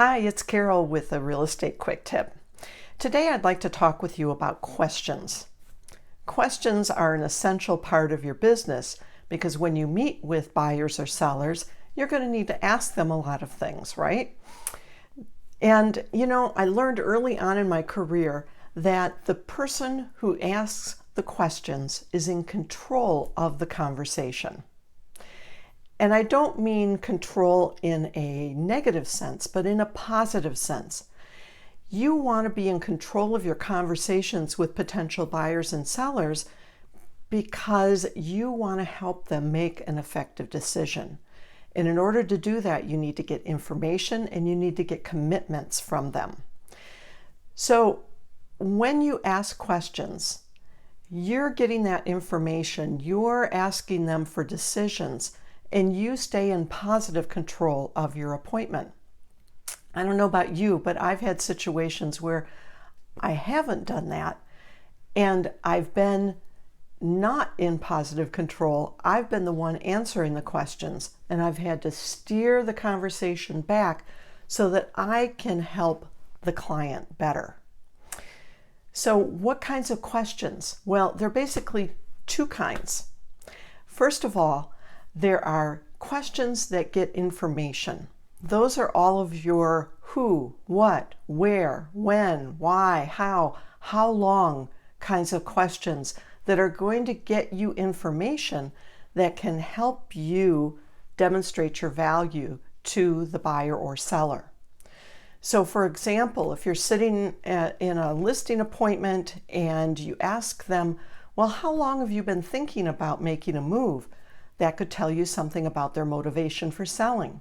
Hi, it's Carol with a Real Estate Quick Tip. Today I'd like to talk with you about questions. Questions are an essential part of your business because when you meet with buyers or sellers, you're going to need to ask them a lot of things, right? And I learned early on in my career that the person who asks the questions is in control of the conversation. And I don't mean control in a negative sense, but in a positive sense. You want to be in control of your conversations with potential buyers and sellers because you want to help them make an effective decision. And in order to do that, you need to get information and you need to get commitments from them. So when you ask questions, you're getting that information, you're asking them for decisions, and you stay in positive control of your appointment. I don't know about you, but I've had situations where I haven't done that and I've been not in positive control. I've been the one answering the questions and I've had to steer the conversation back so that I can help the client better. So what kinds of questions? Well, there are basically two kinds. First of all, there are questions that get information. Those are all of your who, what, where, when, why, how long kinds of questions that are going to get you information that can help you demonstrate your value to the buyer or seller. So for example, if you're sitting in a listing appointment and you ask them, well, how long have you been thinking about making a move? That could tell you something about their motivation for selling.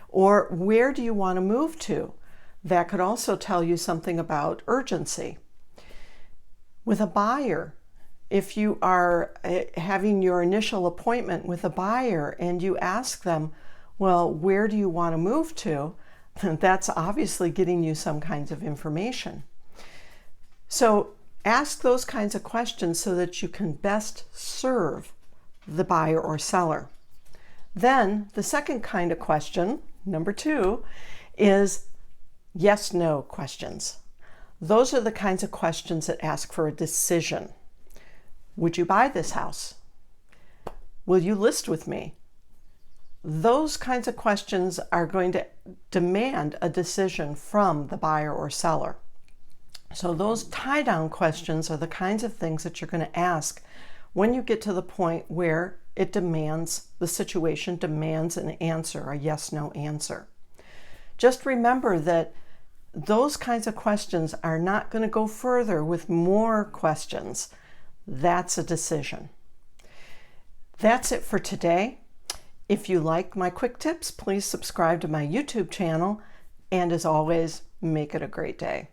Or where do you want to move to? That could also tell you something about urgency. With a buyer, if you are having your initial appointment with a buyer and you ask them, well, where do you want to move to? That's obviously getting you some kinds of information. So ask those kinds of questions so that you can best serve the buyer or seller. Then the second kind of question, number 2, is yes/no questions. Those are the kinds of questions that ask for a decision. Would you buy this house? Will you list with me? Those kinds of questions are going to demand a decision from the buyer or seller. So those tie-down questions are the kinds of things that you're going to ask when you get to the point where the situation demands an answer, a yes/no answer. Just remember that those kinds of questions are not going to go further with more questions. That's a decision. That's it for today. If you like my quick tips, please subscribe to my YouTube channel. And as always, make it a great day.